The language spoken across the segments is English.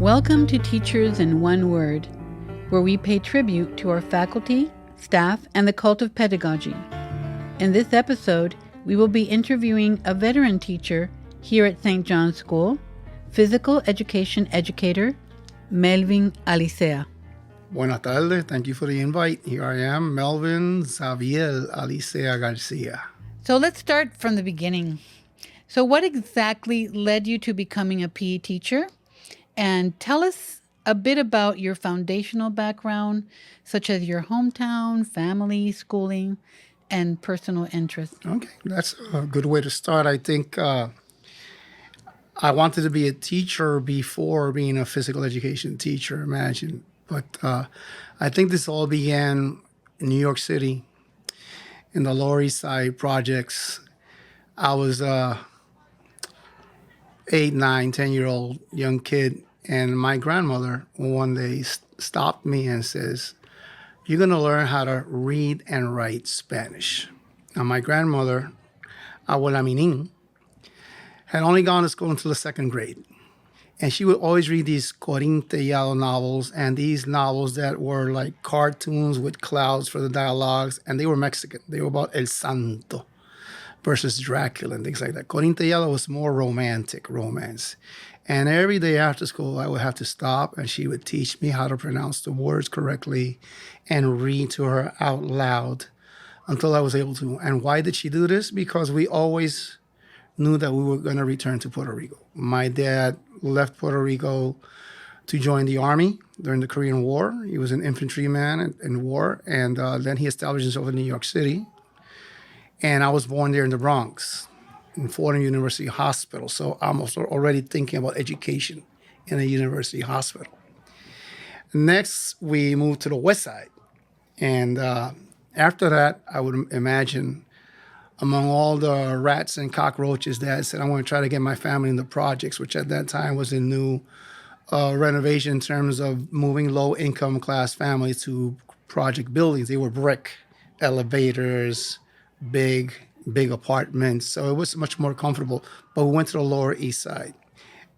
Welcome to Teachers in One Word, where we pay tribute to our faculty, staff, and the cult of pedagogy. In this episode, we will be interviewing a veteran teacher here at St. John's School, physical education educator, Melvin Alicea. Buenas tardes. Thank you for the invite. Here I am, Melvin Xavier Alicea Garcia. So let's start from the beginning. So what exactly led you to becoming a PE teacher? And tell us a bit about your foundational background, such as your hometown, family, schooling, and personal interests. Okay, that's a good way to start. I think I wanted to be a teacher before being a physical education teacher, imagine. But I think this all began in New York City, in the Lower East Side projects. I was 8, 9, 10-year-old young kid, and my grandmother one day stopped me and says, "You're going to learn how to read and write Spanish." Now, my grandmother, Abuela Minin, had only gone to school until the second grade. And she would always read these Corintellado novels, and these novels that were like cartoons with clouds for the dialogues, and they were Mexican. They were about El Santo versus Dracula and things like that. Corintellado was more romantic romance. And every day after school, I would have to stop, and she would teach me how to pronounce the words correctly and read to her out loud until I was able to. And why did she do this? Because we always knew that we were going to return to Puerto Rico. My dad left Puerto Rico to join the Army during the Korean War. He was an infantryman in war, and then he established himself in New York City. And I was born there in the Bronx, in Fordham University Hospital. So I'm also already thinking about education in a university hospital. Next, we moved to the West Side. And after that, I would imagine among all the rats and cockroaches, Dad said, I want to try to get my family in the projects, which at that time was a new renovation in terms of moving low-income class families to project buildings. They were brick, elevators, big apartments. So it was much more comfortable. But we went to the Lower East Side.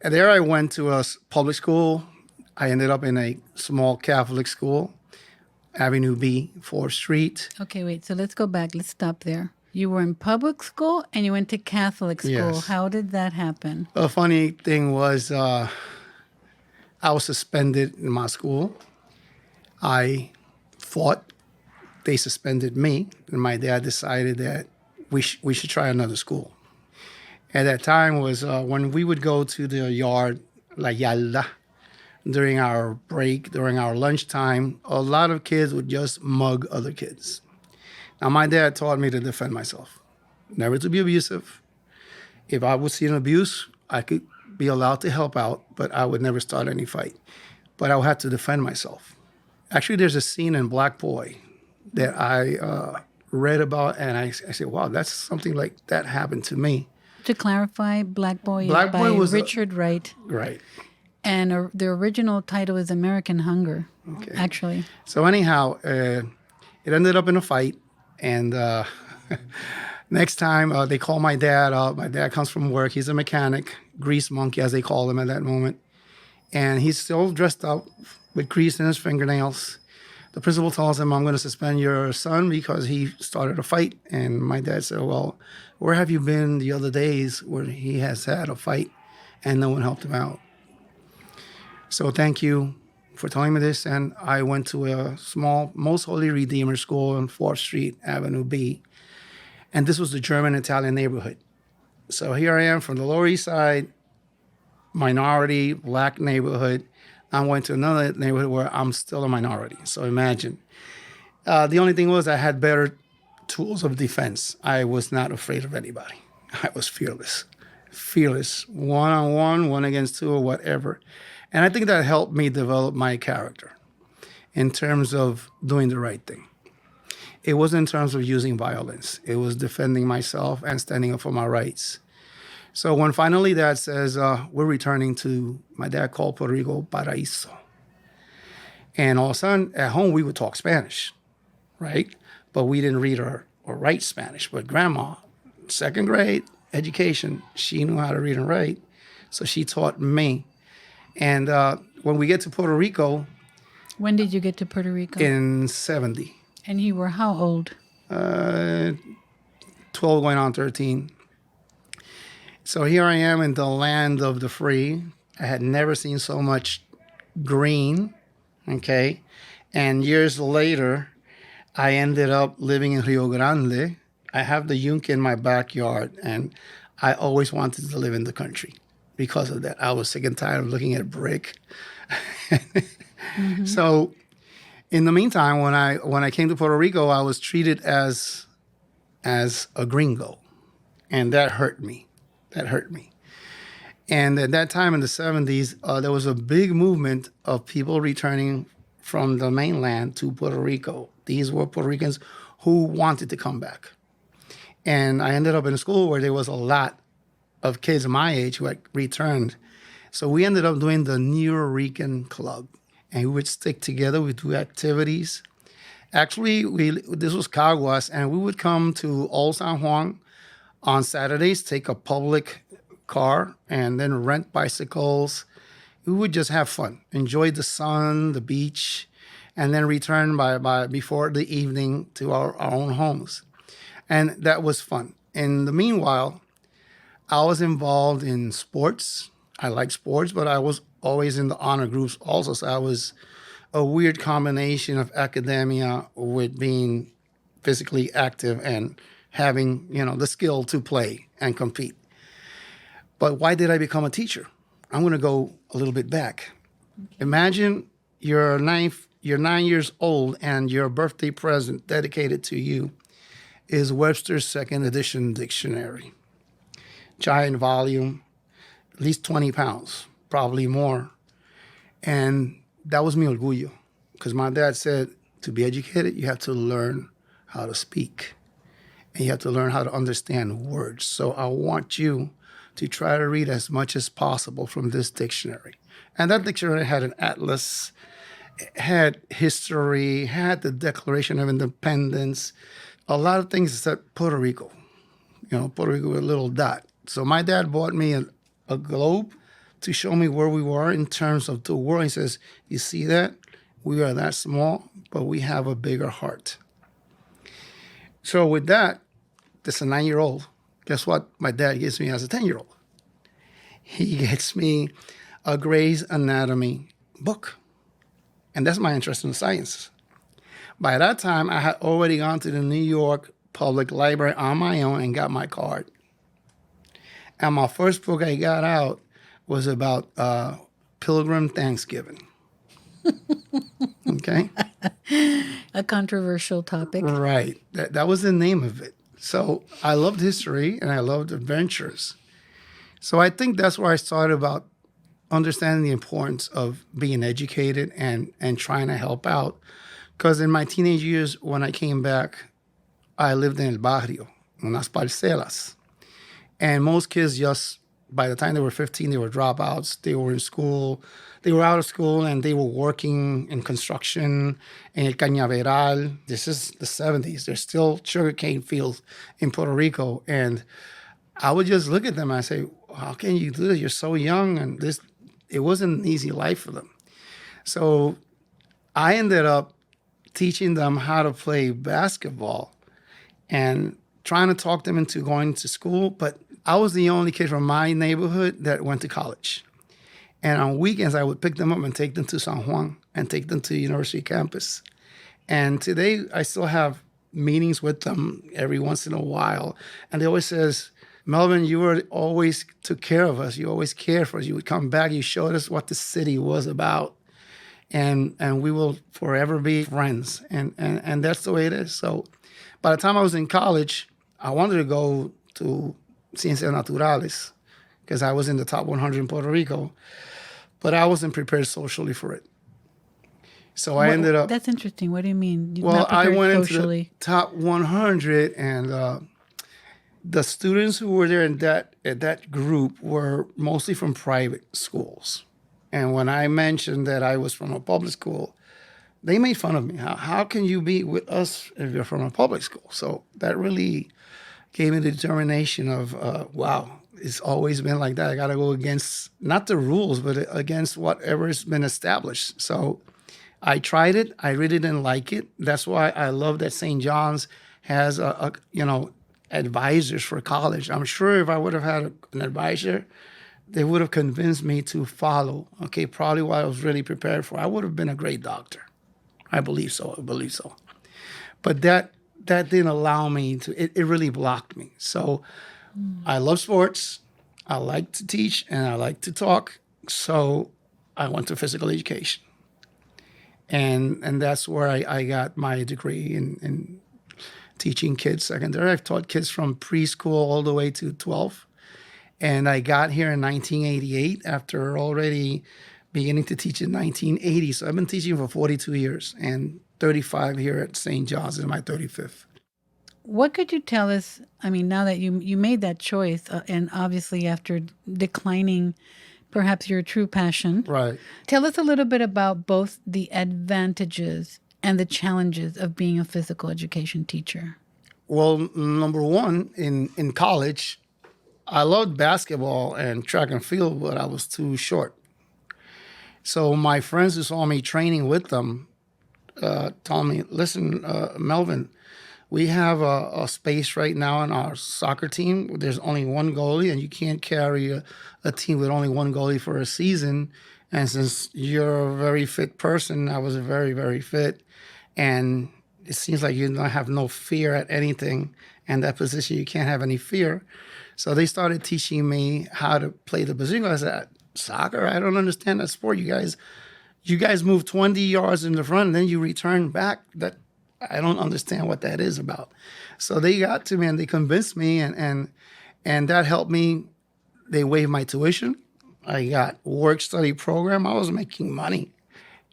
And there I went to a public school. I ended up in a small Catholic school, Avenue B, 4th Street. Okay, wait. So let's go back. Let's stop there. You were in public school and you went to Catholic school. Yes. How did that happen? The funny thing was I was suspended in my school. I fought. They suspended me, and my dad decided that we should try another school. At that time was when we would go to the yard, La Yarda, during our break, during our lunchtime, a lot of kids would just mug other kids. Now, my dad taught me to defend myself, never to be abusive. If I would see an abuse, I could be allowed to help out, but I would never start any fight. But I would have to defend myself. Actually, there's a scene in Black Boy that I read about, and I said, wow, that's something like that happened to me. To clarify, Black Boy Black is by Boy was Richard Wright. Right. And the original title is American Hunger, actually. So anyhow, it ended up in a fight. And next time they call my dad up. My dad comes from work. He's a mechanic, grease monkey, as they call him at that moment. And he's still dressed up with grease in his fingernails. The principal tells him, I'm going to suspend your son because he started a fight. And my dad said, well, where have you been the other days where he has had a fight and no one helped him out? So thank you for telling me this. And I went to a small, Most Holy Redeemer school on 4th Street, Avenue B. And this was the German-Italian neighborhood. So here I am from the Lower East Side, minority, black neighborhood. I went to another neighborhood where I'm still a minority. So imagine. The only thing was I had better tools of defense. I was not afraid of anybody. I was fearless. Fearless. One-on-one, one against two, or whatever. And I think that helped me develop my character in terms of doing the right thing. It wasn't in terms of using violence. It was defending myself and standing up for my rights. So when finally Dad says, we're returning to, my dad called Puerto Rico Paraíso. And all of a sudden, at home, we would talk Spanish, right? But we didn't read or write Spanish. But Grandma, second grade education, she knew how to read and write. So she taught me. And when we get to Puerto Rico When did you get to Puerto Rico? in 70, And you were how old? 12 going on 13. So here I am in the land of the free. I had never seen so much green, okay? And years later, I ended up living in Rio Grande. I have the yunque in my backyard, and I always wanted to live in the country because of that. I was sick and tired of looking at brick. So in the meantime, when I came to Puerto Rico, I was treated as a gringo, and that hurt me. That hurt me. And at that time in the 70s, there was a big movement of people returning from the mainland to Puerto Rico. These were Puerto Ricans who wanted to come back. And I ended up in a school where there was a lot of kids my age who had returned. So we ended up doing the Nuyorican Club. And we would stick together, we'd do activities. Actually, this was Caguas, and we would come to Old San Juan on Saturdays, take a public car, and then rent bicycles. We would just have fun, enjoy the sun, the beach, and then return by before the evening to our own homes. And that was fun. In the meanwhile, I was involved in sports. I like sports, but I was always in the honor groups also. So I was a weird combination of academia with being physically active and having, the skill to play and compete. But why did I become a teacher? I'm going to go a little bit back. Imagine you're 9 years old and your birthday present dedicated to you is Webster's second edition dictionary. Giant volume, at least 20 pounds, probably more. And that was mi orgullo, because my dad said, to be educated, you have to learn how to speak. And you have to learn how to understand words. So I want you to try to read as much as possible from this dictionary. And that dictionary had an atlas, had history, had the Declaration of Independence, a lot of things except Puerto Rico. Puerto Rico with a little dot. So my dad bought me a globe to show me where we were in terms of the world. He says, you see that? We are that small, but we have a bigger heart. So with that, this is a 9-year-old. Guess what my dad gives me as a 10-year-old? He gets me a Gray's Anatomy book. And that's my interest in the sciences. By that time, I had already gone to the New York Public Library on my own and got my card. And my first book I got out was about Pilgrim Thanksgiving. Okay? A controversial topic. Right. That was the name of it. So I loved history and I loved adventures. So I think that's where I started about understanding the importance of being educated and trying to help out. Because in my teenage years, when I came back, I lived in el barrio, unas parcelas. And most kids just, by the time they were 15, they were dropouts. They were in school. They were out of school and they were working in construction in El Cañaveral. This is the 70s. There's still sugarcane fields in Puerto Rico. And I would just look at them and I say, how can you do this? You're so young. And it wasn't an easy life for them. So I ended up teaching them how to play basketball and trying to talk them into going to school. But I was the only kid from my neighborhood that went to college. And on weekends, I would pick them up and take them to San Juan and take them to the university campus. And today, I still have meetings with them every once in a while. And they always says, Melvin, you always took care of us. You always cared for us. You would come back. You showed us what the city was about. And we will forever be friends. And that's the way it is. So by the time I was in college, I wanted to go to Ciencias Naturales because I was in the top 100 in Puerto Rico. But I wasn't prepared socially for it. So I ended up... That's interesting. What do you mean? I went socially into the top 100, and the students who were there in that group were mostly from private schools. And when I mentioned that I was from a public school, they made fun of me. How can you be with us if you're from a public school? So that really gave me the determination of, wow, It's always been like that. I got to go against, not the rules, but against whatever has been established. So I tried it. I really didn't like it. That's why I love that St. John's has advisors for college. I'm sure if I would have had an advisor, they would have convinced me to follow. Okay, probably what I was really prepared for. I would have been a great doctor. I believe so. But that didn't allow me to. It really blocked me. So I love sports. I like to teach and I like to talk. So I went to physical education. And that's where I got my degree in teaching kids secondary. I've taught kids from preschool all the way to 12. And I got here in 1988 after already beginning to teach in 1980. So I've been teaching for 42 years and 35 here at St. John's in my 35th. What could you tell us? I mean, now that you made that choice, and obviously after declining perhaps your true passion, Right. Tell us a little bit about both the advantages and the challenges of being a physical education teacher. Well, number one, in college, I loved basketball and track and field, but I was too short. So my friends who saw me training with them told me, listen, Melvin, we have a space right now in our soccer team. There's only one goalie, and you can't carry a team with only one goalie for a season. And since you're a very fit person, I was very, very fit. And it seems like you don't have no fear at anything. And that position, you can't have any fear. So they started teaching me how to play the position. I said, soccer? I don't understand that sport. You guys move 20 yards in the front, and then you return back. That I don't understand what that is about. So they got to me and they convinced me, and that helped me. They waived my tuition. I got work study program. I was making money,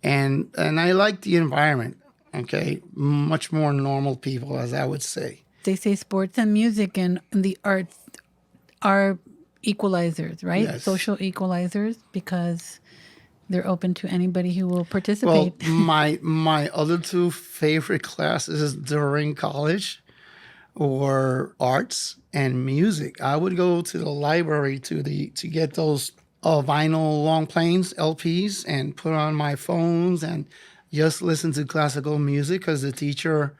and I liked the environment. Okay, much more normal people, as I would say. They say sports and music and the arts are equalizers, right? Yes. Social equalizers, because they're open to anybody who will participate. Well, my other two favorite classes during college were arts and music. I would go to the library to get those vinyl long planes, LPs, and put on my phones and just listen to classical music because the teacher,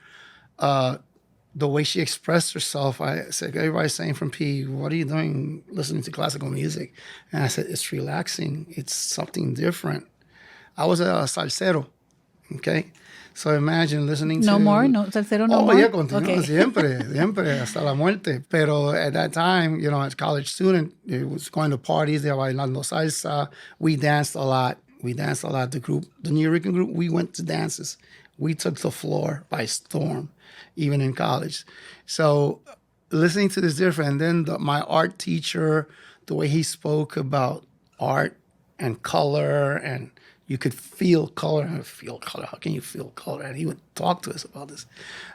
the way she expressed herself, I said, everybody's saying from P, what are you doing listening to classical music? And I said, it's relaxing. It's something different. I was a salsero, okay? So imagine listening to... No salsero no more? Oh, yeah, continúa, Okay. siempre, hasta la muerte. Pero at that time, as a college student, it was going to parties, they were bailando salsa. We danced a lot. The New York group, we went to dances. We took the floor by storm, even in college. So listening to this different, and then my art teacher, the way he spoke about art and color, and you could feel color. How can you feel color? And he would talk to us about this.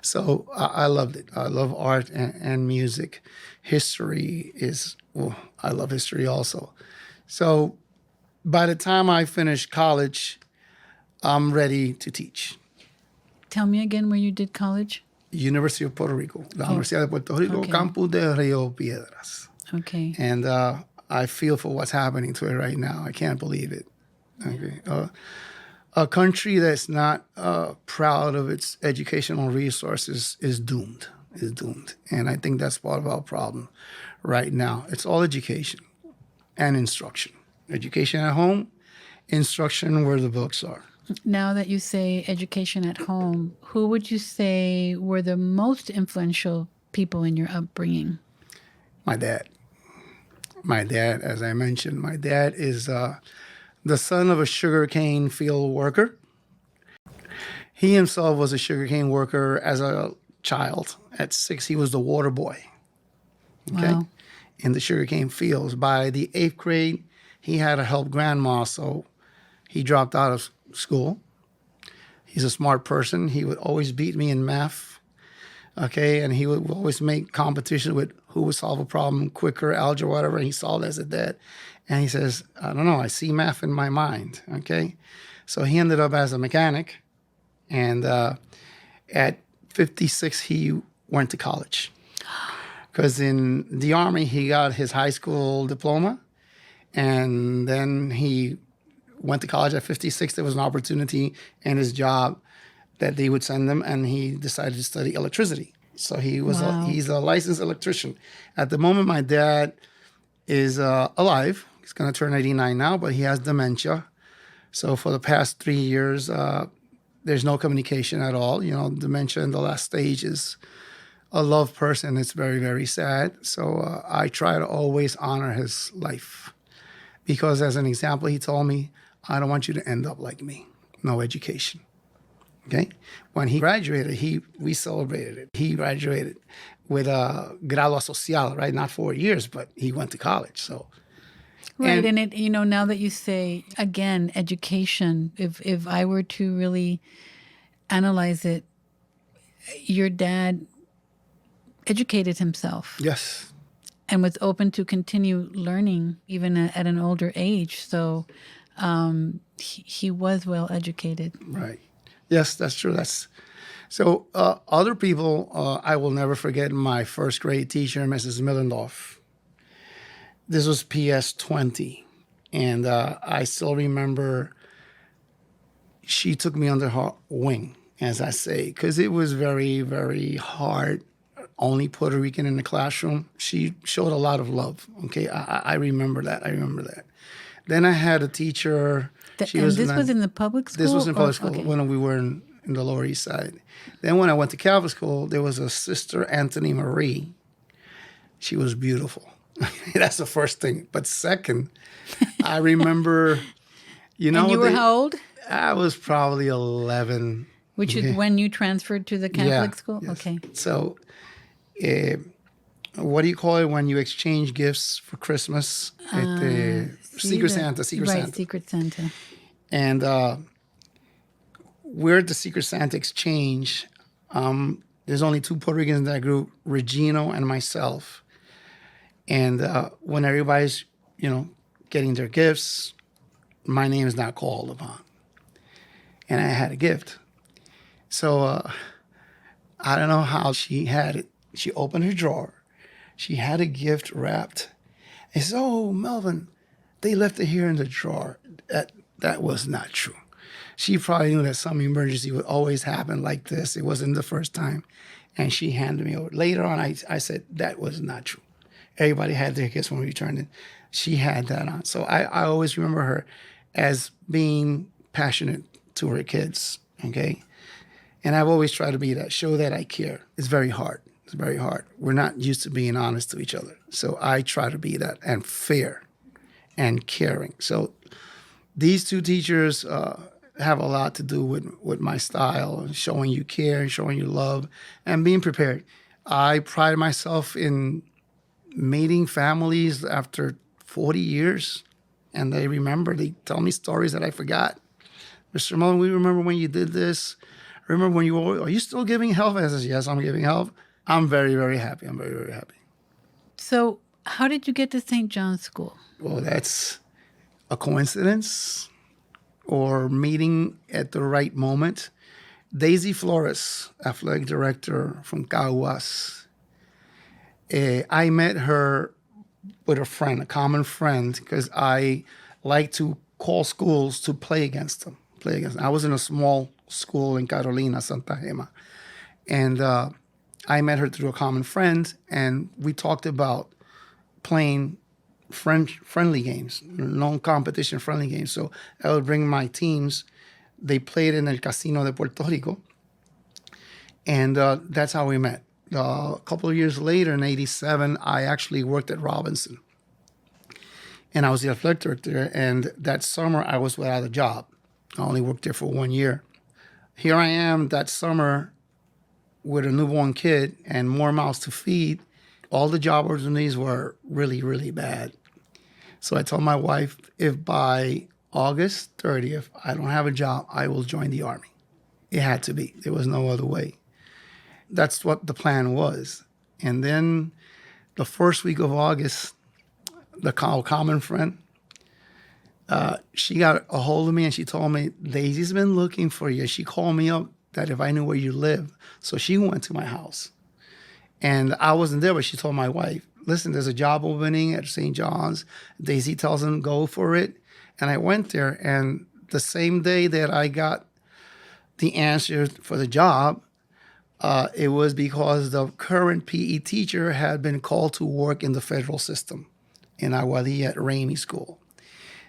So I loved it. I love art and music. History I love history also. So by the time I finished college, I'm ready to teach. Tell me again where you did college. University of Puerto Rico, la Universidad de Puerto Rico, Okay. Campus de Rio Piedras. Okay. And I feel for what's happening to it right now. I can't believe it. Okay. A country that's not proud of its educational resources is doomed. And I think that's part of our problem right now. It's all education and instruction. Education at home, instruction where the books are. Now that you say education at home, who would you say were the most influential people in your upbringing? My dad. As I mentioned, my dad is the son of a sugarcane field worker. He himself was a sugarcane worker as a child. At 6, he was the water boy. Okay, Wow. in the sugarcane fields. By the 8th grade, he had to help grandma, so he dropped out of school. He's a smart person. He would always beat me in math. Okay, and he would always make competition with who would solve a problem quicker, algebra, whatever. And he solved as a dad. And he says, I don't know, I see math in my mind. Okay, so he ended up as a mechanic. And at 56, he went to college. Because in the Army, he got his high school diploma, and then he went to college at 56. There was an opportunity in his job that they would send him, and he decided to study electricity. So he's a licensed electrician. At the moment, my dad is alive. He's going to turn 89 now, but he has dementia. So for the past 3 years, there's no communication at all. You know, dementia in the last stage is a loved person. It's very, very sad. So I try to always honor his life. Because as an example, he told me, I don't want you to end up like me. No education. Okay? When he graduated, we celebrated it. He graduated with a grado social, right? Not 4 years, but he went to college. So, right. And it, now that you say, again, education, if I were to really analyze it, your dad educated himself. Yes. And was open to continue learning even at an older age. So he was well educated. Right. Yes, that's true. So other people, I will never forget my first grade teacher, Mrs. Millendorf. This was PS 20. And I still remember she took me under her wing, as I say, because it was very, very hard. Only Puerto Rican in the classroom. She showed a lot of love. Okay, I remember that. Then I had a teacher. This was in the public school? This was in public school when we were in the Lower East Side. Then when I went to Catholic school, there was a sister, Anthony Marie. She was beautiful. That's the first thing. But second, I remember, And you were how old? I was probably 11. Which is when you transferred to the Catholic school? Yes. Okay. So, what do you call it when you exchange gifts for Christmas? Secret Santa. Right, Secret Santa. And we're at the Secret Santa exchange. There's only 2 Puerto Ricans in that group, Regino and myself. And when everybody's, getting their gifts, my name is not called upon. And I had a gift. So I don't know how she had it. She opened her drawer. She had a gift wrapped. I said, "Oh, Melvin, they left it here in the drawer." That was not true. She probably knew that some emergency would always happen like this. It wasn't the first time. And she handed me over. Later on, I said, that was not true. Everybody had their gifts when we returned it. She had that on. So I always remember her as being passionate to her kids, okay? And I've always tried to be that, show that I care. It's very hard. It's very hard. We're not used to being honest to each other. So I try to be that and fair and caring. So these 2 teachers have a lot to do with my style, and showing you care and showing you love and being prepared. I pride myself in meeting families after 40 years, and they tell me stories that I forgot. Mr. Mullen, we remember when you did this. I remember when are you still giving help? I said, yes, I'm giving help. I'm very, very happy. I'm very, very happy. So how did you get to St. John's School? Well, that's a coincidence or meeting at the right moment. Daisy Flores, athletic director from Caguas. I met her with a friend, a common friend, because I like to call schools to play against them. I was in a small school in Carolina, Santa Gema. And I met her through a common friend, and we talked about playing friendly games, non-competition friendly games. So I would bring my teams. They played in El Casino de Puerto Rico. And that's how we met. A couple of years later, in 87, I actually worked at Robinson. And I was the athletic director. And that summer, I was without a job. I only worked there for 1 year. Here I am that summer with a newborn kid and more mouths to feed. All the job opportunities were really, really bad. So I told my wife, if by August 30th I don't have a job, I will join the Army. It had to be. There was no other way. That's what the plan was. And then the first week of August, the common friend, she got a hold of me and she told me, Daisy's been looking for you. She called me up that if I knew where you live. So she went to my house. And I wasn't there, but she told my wife, listen, there's a job opening at St. John's. Daisy tells them, go for it. And I went there. And the same day that I got the answer for the job, it was because the current PE teacher had been called to work in the federal system in Aguadilla at Ramey School.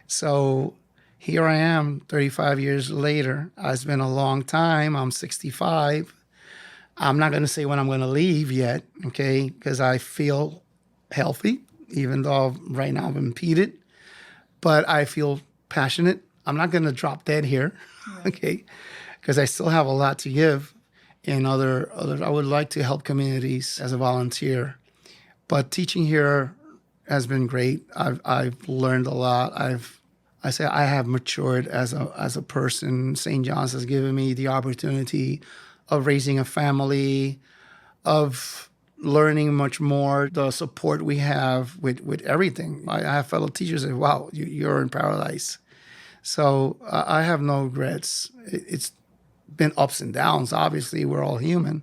So here I am 35 years later. It's been a long time. I'm 65. I'm not going to say when I'm going to leave yet, okay, because I feel healthy, even though right now I'm impeded. But I feel passionate. I'm not going to drop dead here, okay, because I still have a lot to give. In other, I would like to help communities as a volunteer. But teaching here has been great. I've learned a lot. I have matured as a person. St. John's has given me the opportunity of raising a family, of learning much more, the support we have with everything. I have fellow teachers say, wow, you're in paradise. So I have no regrets. It's been ups and downs. Obviously, we're all human,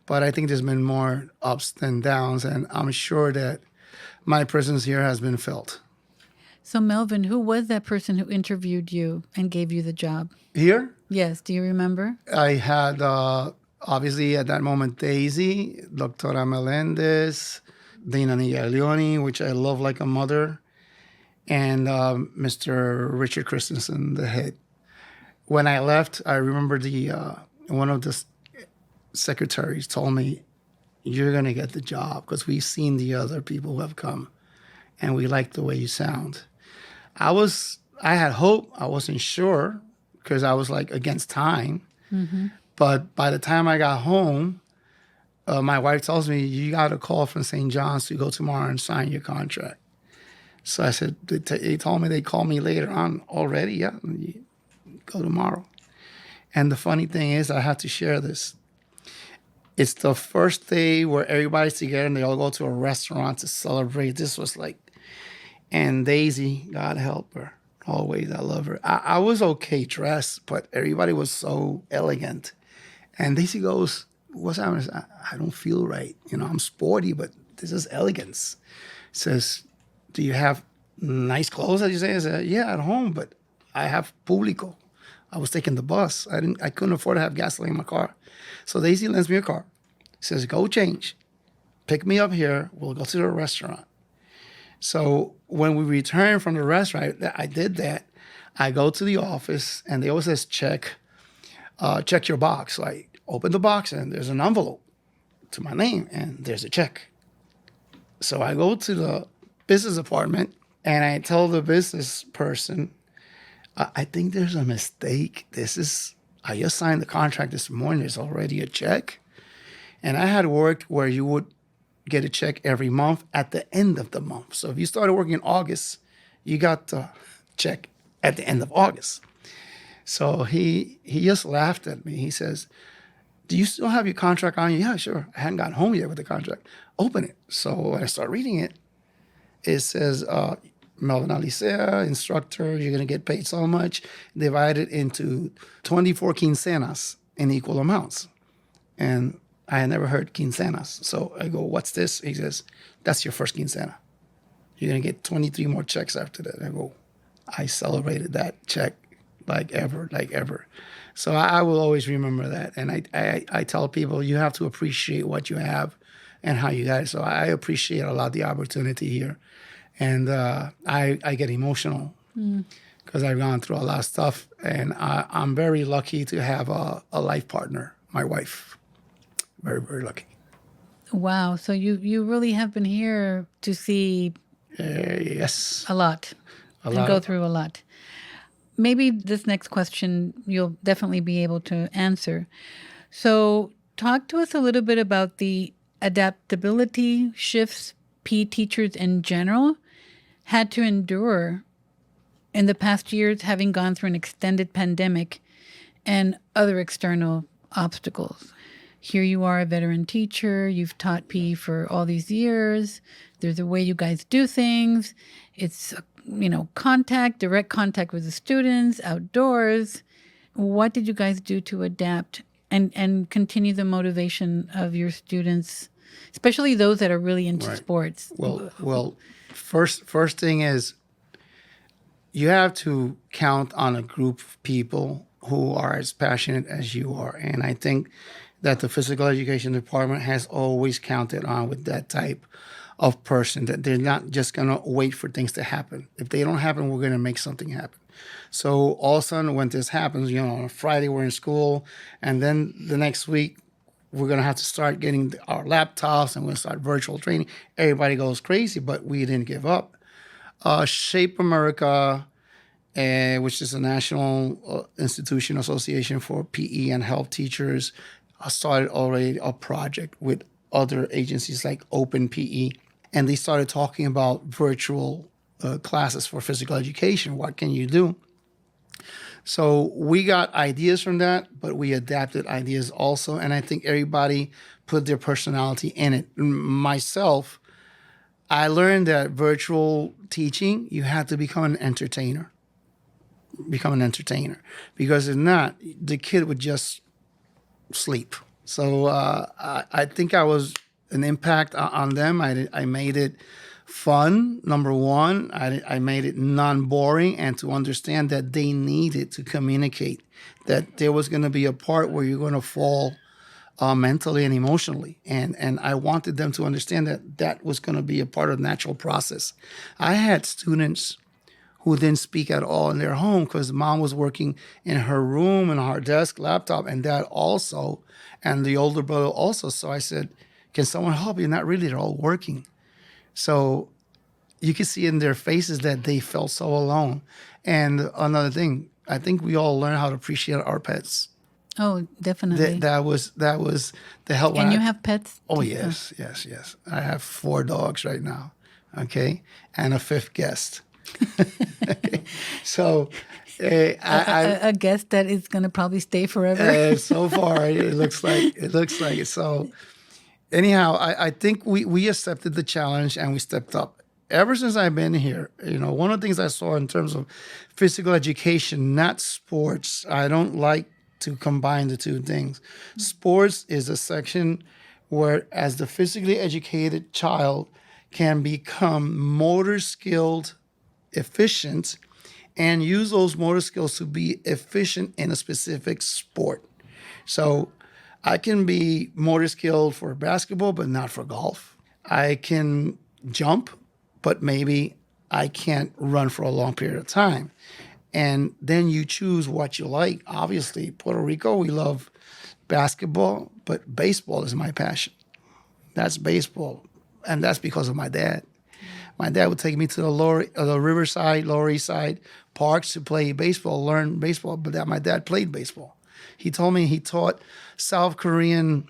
but I think there's been more ups than downs, and I'm sure that my presence here has been felt. So, Melvin, who was that person who interviewed you and gave you the job? Here? Yes. Do you remember? I had, obviously, at that moment, Daisy, Doctora Melendez, Dina Niglioni, which I love like a mother, and Mr. Richard Christensen, the head. When I left, I remember one of the secretaries told me, you're going to get the job because we've seen the other people who have come, and we like the way you sound. I had hope. I wasn't sure because I was like against time. Mm-hmm. But by the time I got home, my wife tells me, you got a call from St. John's to go tomorrow and sign your contract. So I said, they told me they'd call me later on already. Yeah, go tomorrow. And the funny thing is, I have to share this. It's the first day where everybody's together and they all go to a restaurant to celebrate. This was like, and Daisy, God help her, always, I love her. I was okay dressed, but everybody was so elegant. And Daisy goes, what's happening? I don't feel right. I'm sporty, but this is elegance. Says, do you have nice clothes, as you say? I said, yeah, at home, but I have público. I was taking the bus. I couldn't afford to have gasoline in my car. So Daisy lends me a car. Says, go change. Pick me up here. We'll go to the restaurant. So when we returned from the restaurant, I did that. I go to the office, and they always says, check your box. So I open the box, and there's an envelope to my name, and there's a check. So I go to the business department, and I tell the business person, I think there's a mistake. I just signed the contract this morning. There's already a check. And I had worked where you would get a check every month at the end of the month. So if you started working in August, you got the check at the end of August. So he just laughed at me. He says, do you still have your contract on you? Yeah, sure. I hadn't gotten home yet with the contract. Open it. So when I start reading it, it says, Melvin Alicea, instructor, you're going to get paid so much, divided into 24 quincenas in equal amounts. And I had never heard quincenas. So I go, what's this? He says, that's your first quincena. You're going to get 23 more checks after that. I go, I celebrated that check like ever. So I will always remember that. And I tell people, you have to appreciate what you have and how you got it. So I appreciate a lot the opportunity here. And I get emotional because I've gone through a lot of stuff. And I'm very lucky to have a life partner, my wife. Very, very lucky. Wow. So you really have been here to see yes, a lot and go through a lot. Maybe this next question you'll definitely be able to answer. So talk to us a little bit about the adaptability shifts PE teachers in general had to endure in the past years, having gone through an extended pandemic and other external obstacles. Here you are, a veteran teacher. You've taught PE for all these years. There's a way you guys do things. It's, direct contact with the students, outdoors. What did you guys do to adapt and continue the motivation of your students especially those that are really into Right. sports. Well, first thing is you have to count on a group of people who are as passionate as you are. And I think that the physical education department has always counted on with that type of person, that they're not just going to wait for things to happen. If they don't happen, we're going to make something happen. So all of a sudden when this happens, on a Friday we're in school, and then the next week we're going to have to start getting our laptops and we're going to start virtual training. Everybody goes crazy, but we didn't give up. Shape America, which is a national institution association for PE and health teachers, started already a project with other agencies like Open PE. And they started talking about virtual classes for physical education. What can you do? So we got ideas from that, but we adapted ideas also. And I think everybody put their personality in it. Myself, I learned that virtual teaching, you have to become an entertainer. Because if not, the kid would just sleep. So I think I was an impact on them. I made it fun, number one. I made it non-boring, and to understand that they needed to communicate, that there was going to be a part where you're going to fall mentally and emotionally. And I wanted them to understand that was going to be a part of the natural process. I had students who didn't speak at all in their home because mom was working in her room and her desk, laptop, and dad also, and the older brother also. So I said, can someone help you? Not really, they're all working. So you could see in their faces that they felt so alone. And another thing, I think we all learn how to appreciate our pets. Oh, definitely. That was the help. And you have pets? Oh, yes. I have 4 dogs right now, okay, and a 5th guest. So a guest that is going to probably stay forever. So far, it looks like it. So anyhow, I think we accepted the challenge and we stepped up. Ever since I've been here, one of the things I saw in terms of physical education, not sports, I don't like to combine the two things. Sports is a section where, as the physically educated child can become motor skilled, efficient, and use those motor skills to be efficient in a specific sport. So I can be motor skilled for basketball, but not for golf. I can jump, but maybe I can't run for a long period of time. And then you choose what you like. Obviously, Puerto Rico, we love basketball, but baseball is my passion. That's baseball. And that's because of my dad. My dad would take me to the Riverside, Lower East Side parks to play baseball, learn baseball. But my dad played baseball. He told me he taught South Korean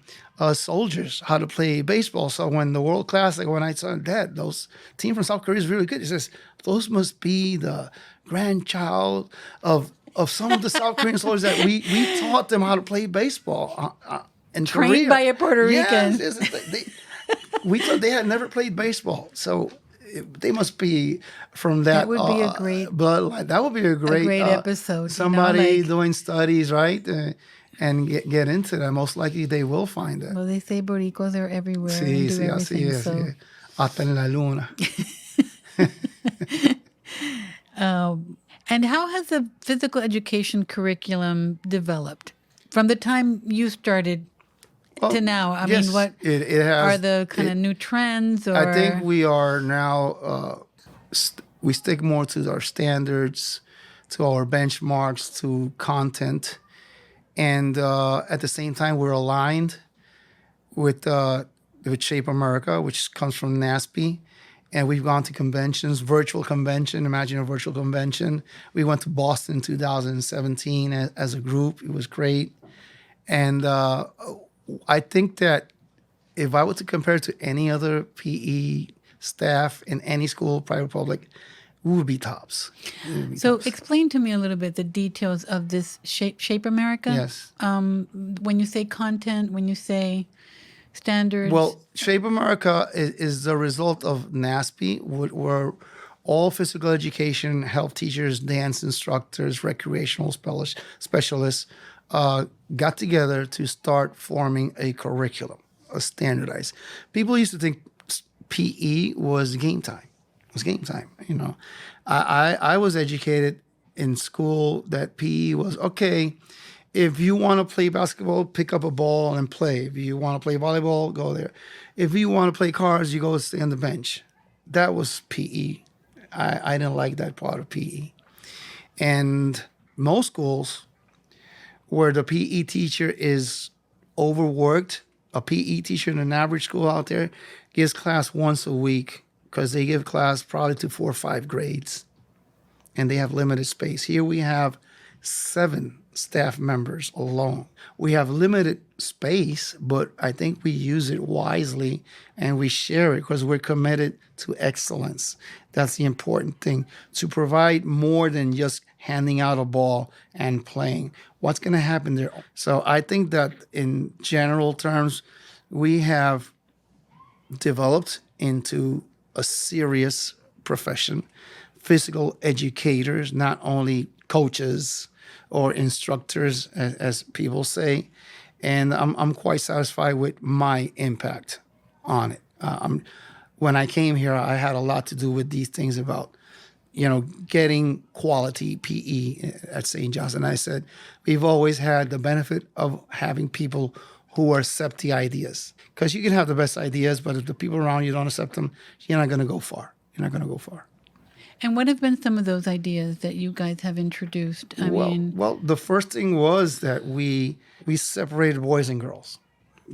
soldiers how to play baseball. So when the World Classic, when I saw Dad, those team from South Korea is really good. He says, those must be the grandchild of some of the South Korean soldiers that we taught them how to play baseball in Korea. Trained by a Puerto Rican. Yes, we thought they had never played baseball. So they must be from that. That would be a great bloodline. That would be a great episode. Somebody doing studies, right? And get into that. Most likely they will find it. Well, they say Boricuas are everywhere. Sí, and do así es. so. Hasta en la luna. And how has the physical education curriculum developed from the time you started to now? I mean, what it has, are the kind of new trends? Or? I think we are now, we stick more to our standards, to our benchmarks, to content. And at the same time, we're aligned with Shape America, which comes from NASP. And we've gone to conventions, virtual convention, imagine a virtual convention. We went to Boston in 2017 as a group. It was great. And I think that if I were to compare it to any other PE staff in any school, private, public, we would be tops. So explain to me a little bit the details of this Shape America. Yes. When you say content, when you say standards. Well, Shape America is the result of NASP, where all physical education, health teachers, dance instructors, recreational specialists got together to start forming a curriculum. standardized. People used to think PE was game time. It was game time. I was educated in school that PE was okay. If you want to play basketball, pick up a ball and play. If you want to play volleyball, go there. If you want to play cards, you go stay on the bench. That was PE. I didn't like that part of PE. And most schools where the PE teacher is overworked, a PE teacher in an average school out there gives class once a week because they give class probably to 4 or 5 grades and they have limited space. Here we have 7 staff members alone. We have limited space, but I think we use it wisely and we share it because we're committed to excellence. That's the important thing, to provide more than just handing out a ball and playing. What's going to happen there? So I think that in general terms, we have developed into a serious profession. Physical educators, not only coaches or instructors, as people say, and I'm quite satisfied with my impact on it. When I came here, I had a lot to do with these things about, getting quality PE at St. John's. And I said, we've always had the benefit of having people who accept the ideas. Because you can have the best ideas, but if the people around you don't accept them, you're not going to go far. You're not going to go far. And what have been some of those ideas that you guys have introduced? Well, the first thing was that we separated boys and girls.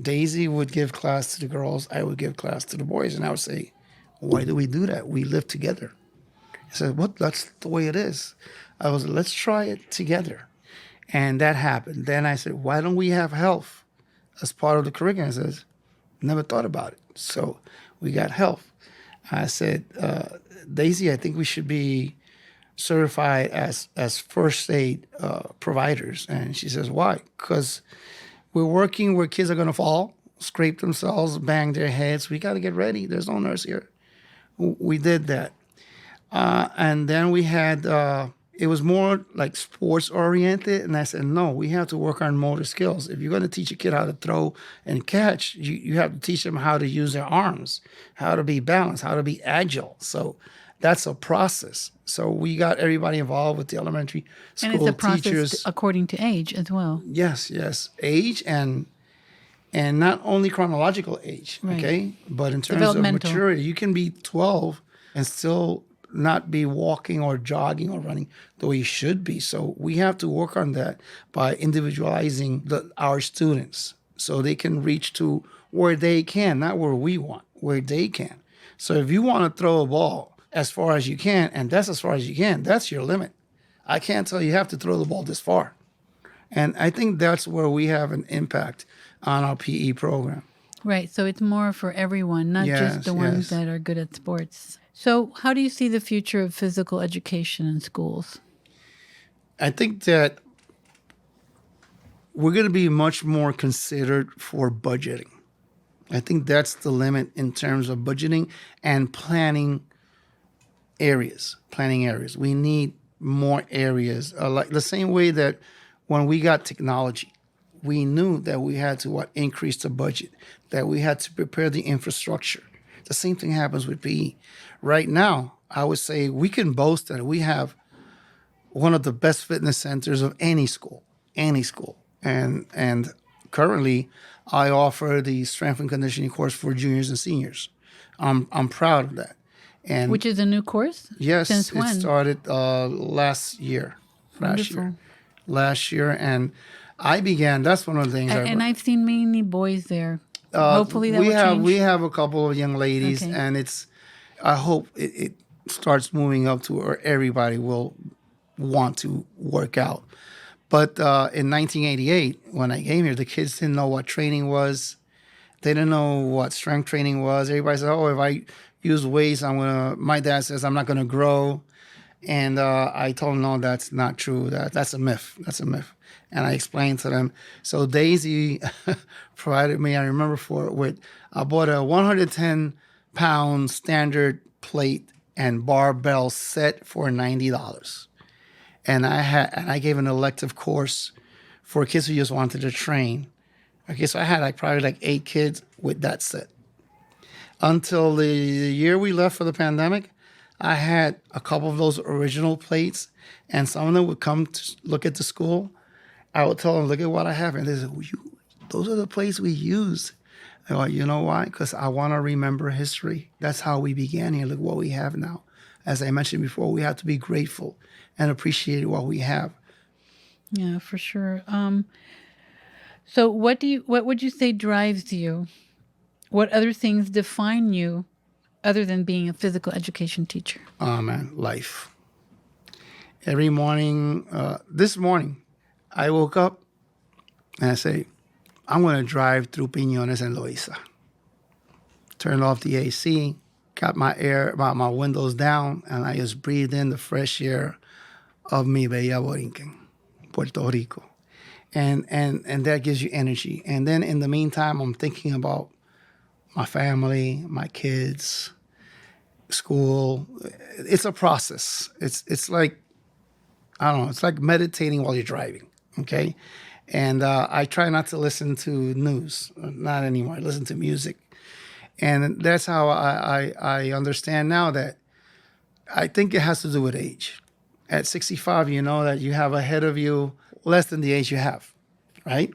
Daisy would give class to the girls. I would give class to the boys. And I would say, why do we do that? We live together. I said, well, that's the way it is. Let's try it together. And that happened. Then I said, why don't we have health as part of the curriculum? I said, never thought about it. So we got health. I said, Daisy, I think we should be certified as first aid providers. And she says, why? Because we're working where kids are going to fall, scrape themselves, bang their heads. We got to get ready. There's no nurse here. We did that. And then we had, it was more like sports oriented. And I said, no, we have to work on motor skills. If you're going to teach a kid how to throw and catch, you have to teach them how to use their arms, how to be balanced, how to be agile. So that's a process. So we got everybody involved with the elementary school teachers. And it's a process according to age as well. Yes. Age and not only chronological age, right. Okay? But in terms of maturity, you can be 12 and still not be walking or jogging or running the way you should be. So we have to work on that by individualizing our students so they can reach to where they can, not where we want, where they can. So if you want to throw a ball as far as you can, and that's as far as you can, that's your limit. I can't tell you have to throw the ball this far. And I think that's where we have an impact on our PE program. Right. So it's more for everyone, not just the ones that are good at sports. So how do you see the future of physical education in schools? I think that we're going to be much more considered for budgeting. I think that's the limit in terms of budgeting and planning areas. We need more areas. Like the same way that when we got technology, we knew that we had to increase the budget, that we had to prepare the infrastructure. The same thing happens with PE. Right now, I would say we can boast that we have one of the best fitness centers of any school. And currently, I offer the strength and conditioning course for juniors and seniors. I'm proud of that. And which is a new course? Yes, since when? It started last year. Last year, and I began. That's one of the things. And I've seen mainly boys there. Hopefully that will change. We have a couple of young ladies, okay. And I hope it starts moving up to where everybody will want to work out. But in 1988, when I came here, the kids didn't know what training was. They didn't know what strength training was. Everybody said, "Oh, if I use weights, my dad says I'm not gonna grow." And I told them, no, that's not true. That's a myth. And I explained to them. So Daisy provided me, I remember I bought a 110-pound standard plate and barbell set for $90. And I gave an elective course for kids who just wanted to train. Okay, so I had probably 8 kids with that set. Until the year we left for the pandemic, I had a couple of those original plates, and some of them would come to look at the school. I would tell them, look at what I have. And they said, those are the plates we used. I go, you know why? Because I want to remember history. That's how we began here. Look what we have now. As I mentioned before, we have to be grateful and appreciate what we have. Yeah, for sure. So what would you say drives you? What other things define you other than being a physical education teacher? Oh, man, life. Every morning, this morning, I woke up and I say, I'm going to drive through Piñones and Loíza. Turned off the AC, got my windows down, and I just breathed in the fresh air of mi bella Borinquen, Puerto Rico. And that gives you energy. And then in the meantime, I'm thinking about my family, my kids, school. It's a process. It's like, I don't know, it's like meditating while you're driving, okay? And I try not to listen to news, not anymore. I listen to music. And that's how I understand now that I think it has to do with age. At 65, you know that you have ahead of you less than the age you have, right?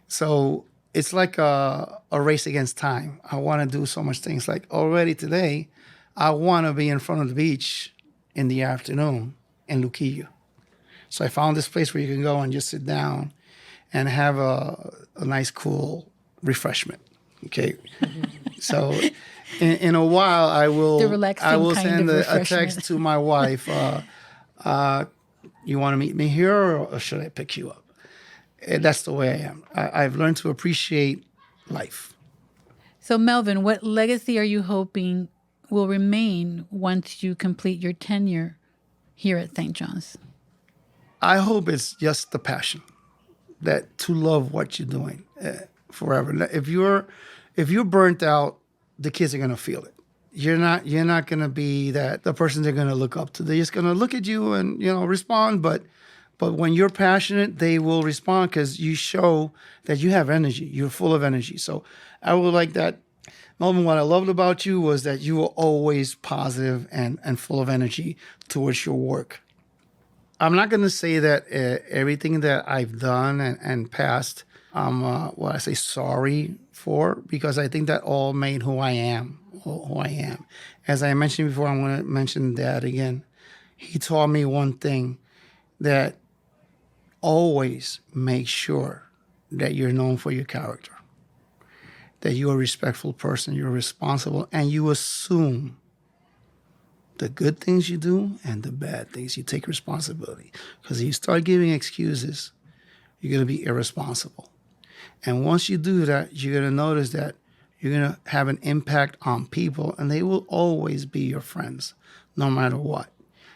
So it's like a race against time. I want to do so much things. Like already today, I want to be in front of the beach in the afternoon in Luquillo. So I found this place where you can go and just sit down and have a nice, cool refreshment. Okay. So in a while, I will send a text to my wife. You want to meet me here or should I pick you up? And that's the way I am. I've learned to appreciate life. So Melvin, what legacy are you hoping will remain once you complete your tenure here at St. John's? I hope it's just the passion, that to love what you're doing forever. If you're burnt out, the kids are gonna feel it. You're not gonna be the person they're gonna look up to. They're just gonna look at you and respond. But when you're passionate, they will respond because you show that you have energy. You're full of energy. So I would like that. Melvin, what I loved about you was that you were always positive and full of energy towards your work. I'm not going to say that everything that I've done and passed, I say sorry for, because I think that all made who I am. As I mentioned before, I'm going to mention Dad again. He taught me one thing, that always make sure that you're known for your character, that you're a respectful person, you're responsible, and you assume the good things you do and the bad things. You take responsibility. Because if you start giving excuses, you're going to be irresponsible. And once you do that, you're going to notice that you're going to have an impact on people, and they will always be your friends, no matter what.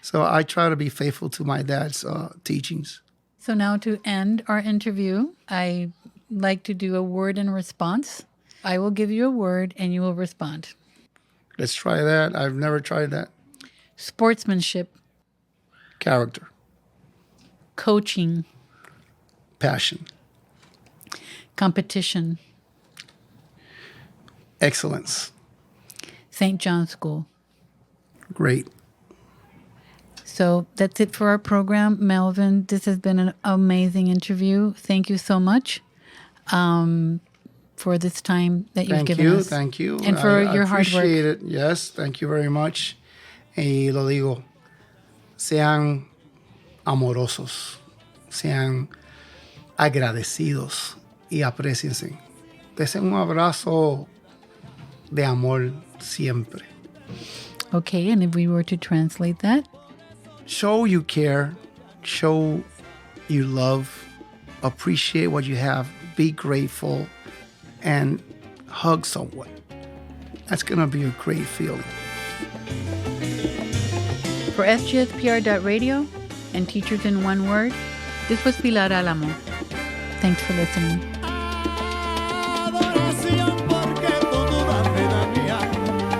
So I try to be faithful to my dad's teachings. So now to end our interview, I like to do a word and response. I will give you a word and you will respond. Let's try that. I've never tried that. Sportsmanship. Character. Coaching. Passion. Competition. Excellence. St. John's School. Great. So that's it for our program. Melvin, this has been an amazing interview. Thank you so much for this time that you've given us. Thank you. And for your hard work. I appreciate it. Yes, thank you very much. Y lo digo, sean amorosos, sean agradecidos y apréciense. Desen un abrazo de amor siempre. Okay, and if we were to translate that? Show you care, show you love, appreciate what you have, be grateful, and hug someone. That's going to be a great feeling. For SGSPR.radio and Teachers in One Word, this was Pilar Álamo. Thanks for listening. Adoración, porque tú dudas de la mía.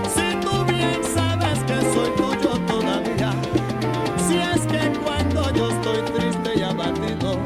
Si tú bien sabes que soy tuyo todavía. Si es que cuando yo estoy triste y abatido,